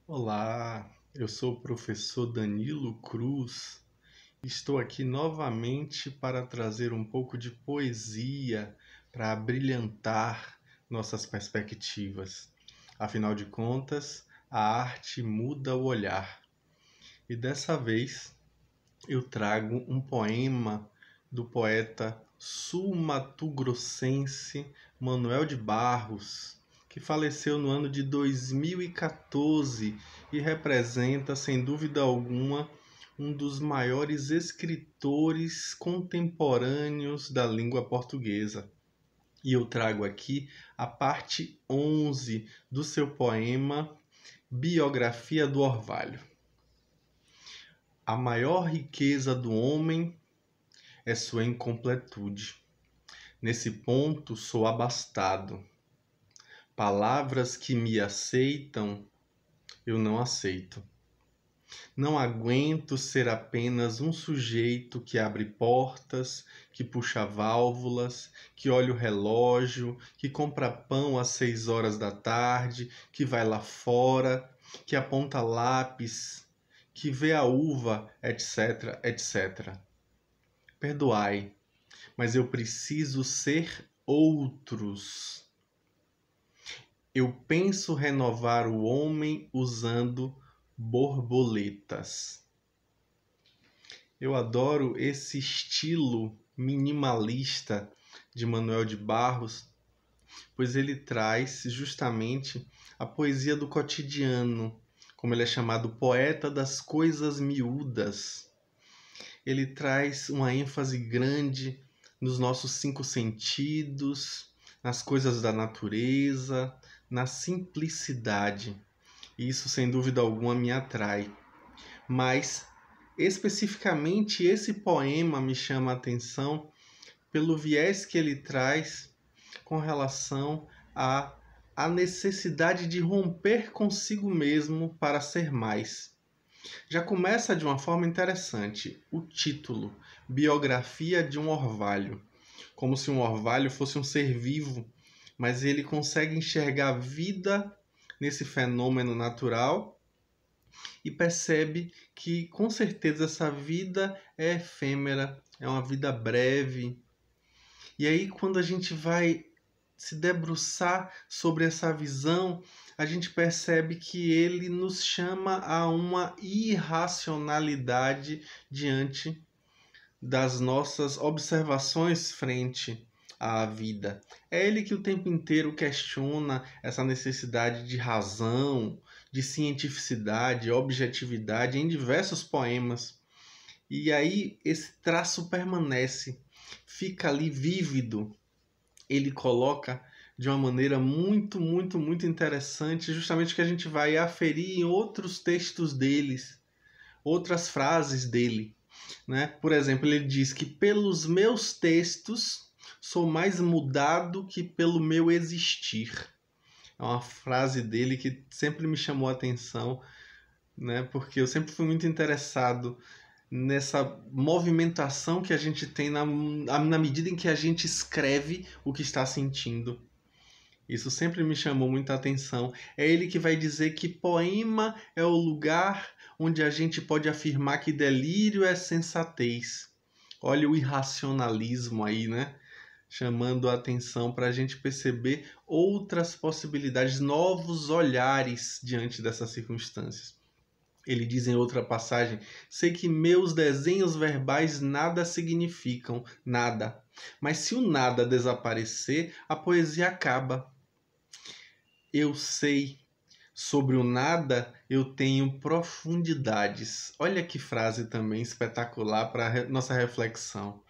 Olá, eu sou o professor Danilo Cruz. Estou aqui novamente para trazer um pouco de poesia para abrilhantar nossas perspectivas. Afinal de contas, a arte muda o olhar. E dessa vez eu trago um poema do poeta sul-mato-grossense Manuel de Barros, que faleceu no ano de 2014 e representa, sem dúvida alguma, um dos maiores escritores contemporâneos da língua portuguesa. E eu trago aqui a parte 11 do seu poema Biografia do Orvalho. A maior riqueza do homem é sua incompletude. Nesse ponto sou abastado. Palavras que me aceitam, eu não aceito. Não aguento ser apenas um sujeito que abre portas, que puxa válvulas, que olha o relógio, que compra pão às 6 horas da tarde, que vai lá fora, que aponta lápis, que vê a uva, etc, etc. Perdoai, mas eu preciso ser outros. Eu penso renovar o homem usando borboletas. Eu adoro esse estilo minimalista de Manuel de Barros, pois ele traz justamente a poesia do cotidiano, como ele é chamado poeta das coisas miúdas. Ele traz uma ênfase grande nos nossos 5 sentidos, nas coisas da natureza, na simplicidade. E isso, sem dúvida alguma, me atrai. Mas, especificamente, esse poema me chama a atenção pelo viés que ele traz com relação à necessidade de romper consigo mesmo para ser mais. Já começa de uma forma interessante. O título, Biografia de um Orvalho. Como se um orvalho fosse um ser vivo, mas ele consegue enxergar a vida nesse fenômeno natural e percebe que, com certeza, essa vida é efêmera, é uma vida breve. E aí, quando a gente vai se debruçar sobre essa visão, a gente percebe que ele nos chama a uma irracionalidade diante das nossas observações frente à vida. É ele que o tempo inteiro questiona essa necessidade de razão, de cientificidade, objetividade em diversos poemas. E aí esse traço permanece, fica ali vívido. Ele coloca de uma maneira muito, muito, muito interessante, justamente o que a gente vai aferir em outros textos deles, outras frases dele, né? Por exemplo, ele diz que pelos meus textos sou mais mudado que pelo meu existir. É uma frase dele que sempre me chamou a atenção, né? Porque eu sempre fui muito interessado nessa movimentação que a gente tem na medida em que a gente escreve o que está sentindo. Isso sempre me chamou muita atenção. É ele que vai dizer que poema é o lugar onde a gente pode afirmar que delírio é sensatez. Olha o irracionalismo aí, né? Chamando a atenção para a gente perceber outras possibilidades, novos olhares diante dessas circunstâncias. Ele diz em outra passagem: sei que meus desenhos verbais nada significam, nada. Mas se o nada desaparecer, a poesia acaba. Eu sei, sobre o nada eu tenho profundidades. Olha que frase também espetacular para nossa reflexão.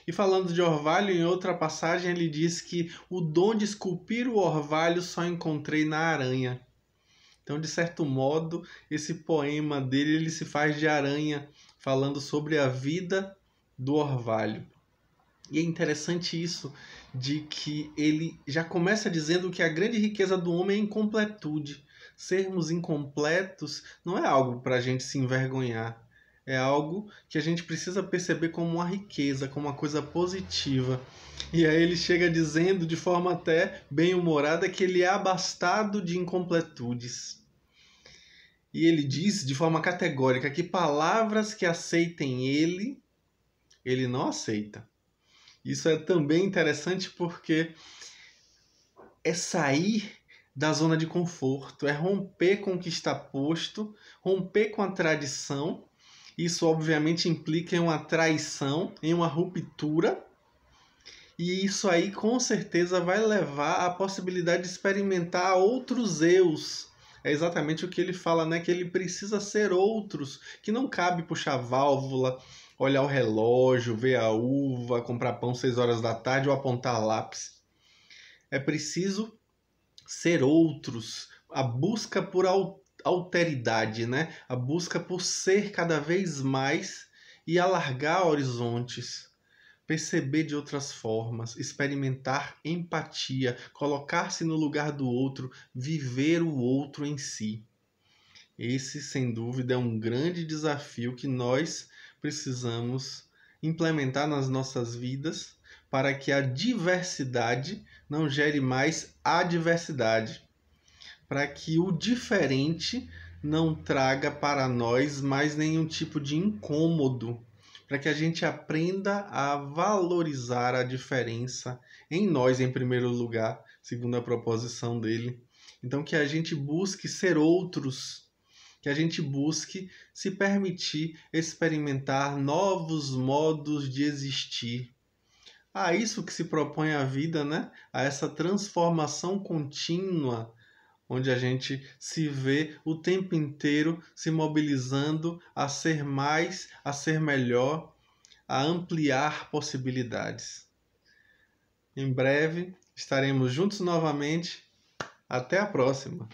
E falando de orvalho, em outra passagem ele diz que o dom de esculpir o orvalho só encontrei na aranha. Então, de certo modo, esse poema dele ele se faz de aranha, falando sobre a vida do orvalho. E é interessante isso, de que ele já começa dizendo que a grande riqueza do homem é a incompletude. Sermos incompletos não é algo para a gente se envergonhar. É algo que a gente precisa perceber como uma riqueza, como uma coisa positiva. E aí ele chega dizendo, de forma até bem-humorada, que ele é abastado de incompletudes. E ele diz de forma categórica que palavras que aceitem ele não aceita. Isso é também interessante porque é sair da zona de conforto, é romper com o que está posto, romper com a tradição. Isso obviamente implica em uma traição, em uma ruptura, e isso aí com certeza vai levar à possibilidade de experimentar outros eus. É exatamente o que ele fala, né? Que ele precisa ser outros, que não cabe puxar válvula, olhar o relógio, ver a uva, comprar pão 6 horas da tarde ou apontar lápis. É preciso ser outros, a busca por alteridade, né? A busca por ser cada vez mais e alargar horizontes, perceber de outras formas, experimentar empatia, colocar-se no lugar do outro, viver o outro em si. Esse, sem dúvida, é um grande desafio que nós precisamos implementar nas nossas vidas para que a diversidade não gere mais adversidade, para que o diferente não traga para nós mais nenhum tipo de incômodo, para que a gente aprenda a valorizar a diferença em nós, em primeiro lugar, segundo a proposição dele. Então, que a gente busque ser outros, que a gente busque se permitir experimentar novos modos de existir. A isso que se propõe a vida, né? A essa transformação contínua, onde a gente se vê o tempo inteiro se mobilizando a ser mais, a ser melhor, a ampliar possibilidades. Em breve estaremos juntos novamente. Até a próxima!